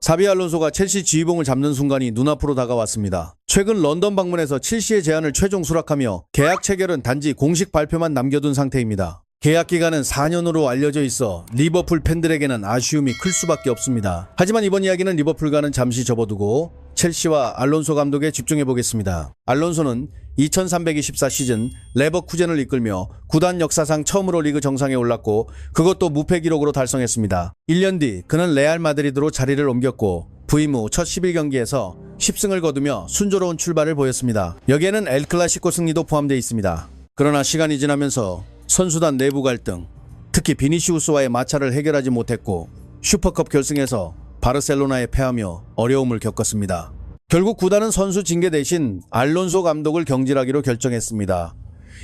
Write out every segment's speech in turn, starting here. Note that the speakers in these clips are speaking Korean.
사비 알론소가 첼시 지휘봉을 잡는 순간이 눈앞으로 다가왔습니다. 최근 런던 방문해서 첼시의 제안을 최종 수락하며 계약 체결은 단지 공식 발표만 남겨둔 상태입니다. 계약 기간은 4년으로 알려져 있어 리버풀 팬들에게는 아쉬움이 클 수밖에 없습니다. 하지만 이번 이야기는 리버풀과는 잠시 접어두고 첼시와 알론소 감독에 집중해보겠습니다. 알론소는 2324 시즌 레버쿠젠을 이끌며 구단 역사상 처음으로 리그 정상에 올랐고 그것도 무패 기록으로 달성했습니다. 1년 뒤 그는 레알 마드리드로 자리를 옮겼고 부임 후 첫 11경기에서 10승을 거두며 순조로운 출발을 보였습니다. 여기에는 엘 클라시코 승리도 포함되어 있습니다. 그러나 시간이 지나면서 선수단 내부 갈등, 특히 비니시우스와의 마찰을 해결하지 못했고 슈퍼컵 결승에서 바르셀로나에 패하며 어려움을 겪었습니다. 결국 구단은 선수 징계 대신 알론소 감독을 경질하기로 결정했습니다.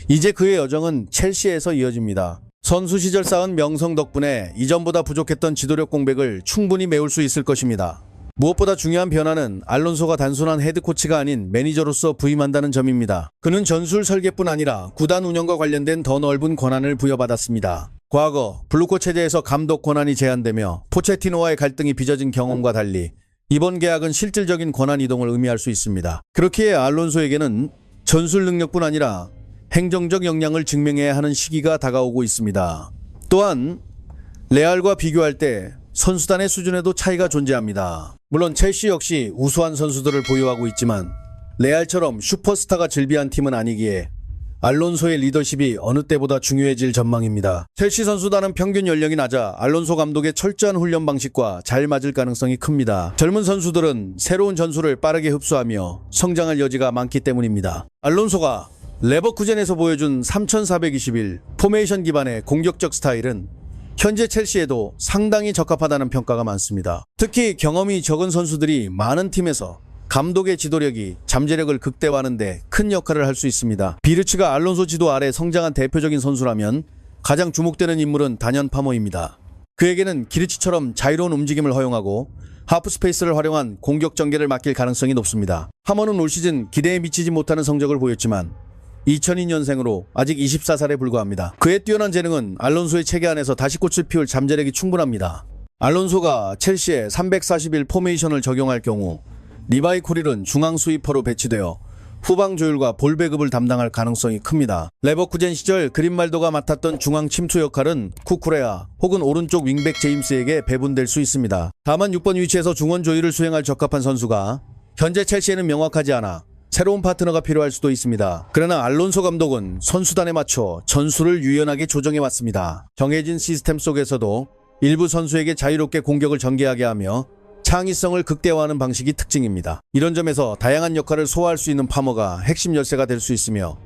이제 그의 여정은 첼시에서 이어집니다. 선수 시절 쌓은 명성 덕분에 이전보다 부족했던 지도력 공백을 충분히 메울 수 있을 것입니다. 무엇보다 중요한 변화는 알론소가 단순한 헤드코치가 아닌 매니저로서 부임한다는 점입니다. 그는 전술 설계뿐 아니라 구단 운영과 관련된 더 넓은 권한을 부여받았습니다. 과거 블루코 체제에서 감독 권한이 제한되며 포체티노와의 갈등이 빚어진 경험과 달리 이번 계약은 실질적인 권한 이동을 의미할 수 있습니다. 그렇기에 알론소에게는 전술 능력뿐 아니라 행정적 역량을 증명해야 하는 시기가 다가오고 있습니다. 또한 레알과 비교할 때 선수단의 수준에도 차이가 존재합니다. 물론 첼시 역시 우수한 선수들을 보유하고 있지만 레알처럼 슈퍼스타가 즐비한 팀은 아니기에 알론소의 리더십이 어느 때보다 중요해질 전망입니다. 첼시 선수단은 평균 연령이 낮아 알론소 감독의 철저한 훈련 방식과 잘 맞을 가능성이 큽니다. 젊은 선수들은 새로운 전술을 빠르게 흡수하며 성장할 여지가 많기 때문입니다. 알론소가 레버쿠젠에서 보여준 3421 포메이션 기반의 공격적 스타일은 현재 첼시에도 상당히 적합하다는 평가가 많습니다. 특히 경험이 적은 선수들이 많은 팀에서 감독의 지도력이 잠재력을 극대화하는 데 큰 역할을 할 수 있습니다. 비르츠가 알론소 지도 아래 성장한 대표적인 선수라면 가장 주목되는 인물은 단연 파머입니다. 그에게는 기르치처럼 자유로운 움직임을 허용하고 하프 스페이스를 활용한 공격 전개를 맡길 가능성이 높습니다. 파머는 올 시즌 기대에 미치지 못하는 성적을 보였지만 2002년생으로 아직 24살에 불과합니다. 그의 뛰어난 재능은 알론소의 체계 안에서 다시 꽃을 피울 잠재력이 충분합니다. 알론소가 첼시에 341 포메이션을 적용할 경우 리바이 코릴은 중앙 스위퍼로 배치되어 후방 조율과 볼 배급을 담당할 가능성이 큽니다. 레버쿠젠 시절 그린말도가 맡았던 중앙 침투 역할은 쿠쿠레아 혹은 오른쪽 윙백 제임스에게 배분될 수 있습니다. 다만 6번 위치에서 중원 조율을 수행할 적합한 선수가 현재 첼시에는 명확하지 않아 새로운 파트너가 필요할 수도 있습니다. 그러나 알론소 감독은 선수단에 맞춰 전술을 유연하게 조정해왔습니다. 정해진 시스템 속에서도 일부 선수에게 자유롭게 공격을 전개하게 하며 창의성을 극대화하는 방식이 특징입니다. 이런 점에서 다양한 역할을 소화할 수 있는 파머가 핵심 열쇠가 될 수 있으며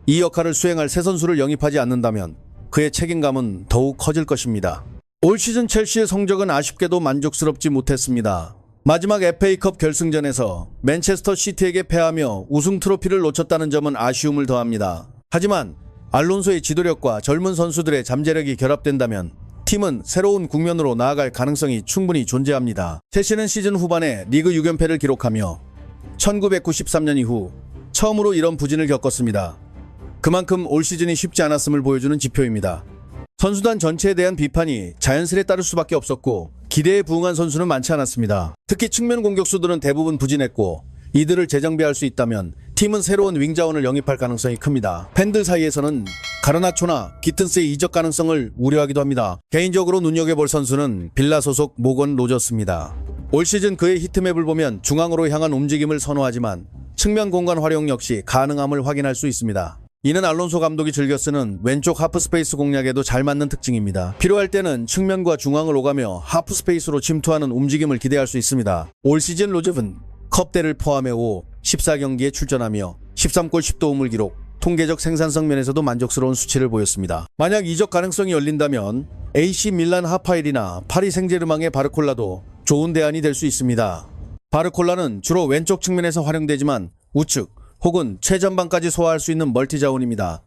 이 역할을 수행할 새 선수를 영입하지 않는다면 그의 책임감은 더욱 커질 것입니다. 올 시즌 첼시의 성적은 아쉽게도 만족스럽지 못했습니다. 마지막 FA컵 결승전에서 맨체스터 시티에게 패하며 우승 트로피를 놓쳤다는 점은 아쉬움을 더합니다. 하지만 알론소의 지도력과 젊은 선수들의 잠재력이 결합된다면 팀은 새로운 국면으로 나아갈 가능성이 충분히 존재합니다. 첼시는 시즌 후반에 리그 6연패를 기록하며 1993년 이후 처음으로 이런 부진을 겪었습니다. 그만큼 올 시즌이 쉽지 않았음을 보여주는 지표입니다. 선수단 전체에 대한 비판이 자연스레 따를 수밖에 없었고 기대에 부응한 선수는 많지 않았습니다. 특히 측면 공격수들은 대부분 부진했고 이들을 재정비할 수 있다면 팀은 새로운 윙자원을 영입할 가능성이 큽니다. 팬들 사이에서는 가르나초나 기튼스의 이적 가능성을 우려하기도 합니다. 개인적으로 눈여겨볼 선수는 빌라 소속 모건 로저스입니다. 올 시즌 그의 히트맵을 보면 중앙으로 향한 움직임을 선호하지만 측면 공간 활용 역시 가능함을 확인할 수 있습니다. 이는 알론소 감독이 즐겨 쓰는 왼쪽 하프스페이스 공략에도 잘 맞는 특징입니다. 필요할 때는 측면과 중앙을 오가며 하프스페이스로 침투하는 움직임을 기대할 수 있습니다. 올 시즌 로저는 컵대를 포함해 14경기에 출전하며 13골 10도움을 기록, 통계적 생산성 면에서도 만족스러운 수치를 보였습니다. 만약 이적 가능성이 열린다면 AC 밀란 하파일이나 파리 생제르맹의 바르콜라도 좋은 대안이 될 수 있습니다. 바르콜라는 주로 왼쪽 측면에서 활용되지만 우측 혹은 최전방까지 소화할 수 있는 멀티 자원입니다.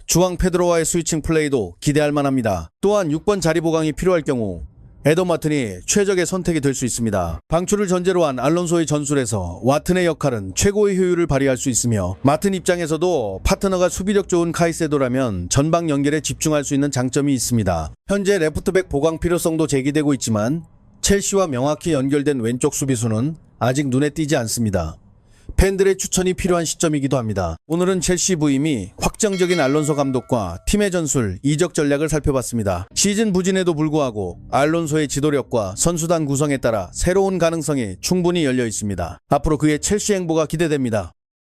중앙 페드로와의 스위칭 플레이도 기대할 만합니다. 또한 6번 자리 보강이 필요할 경우 에덤 와튼이 최적의 선택이 될 수 있습니다. 방출을 전제로 한 알론소의 전술에서 와튼의 역할은 최고의 효율을 발휘할 수 있으며 마튼 입장에서도 파트너가 수비력 좋은 카이세도라면 전방 연결에 집중할 수 있는 장점이 있습니다. 현재 레프트백 보강 필요성도 제기되고 있지만 첼시와 명확히 연결된 왼쪽 수비수는 아직 눈에 띄지 않습니다. 팬들의 추천이 필요한 시점이기도 합니다. 오늘은 첼시 부임이 확정적인 알론소 감독과 팀의 전술, 이적 전략을 살펴봤습니다. 시즌 부진에도 불구하고 알론소의 지도력과 선수단 구성에 따라 새로운 가능성이 충분히 열려 있습니다. 앞으로 그의 첼시 행보가 기대됩니다.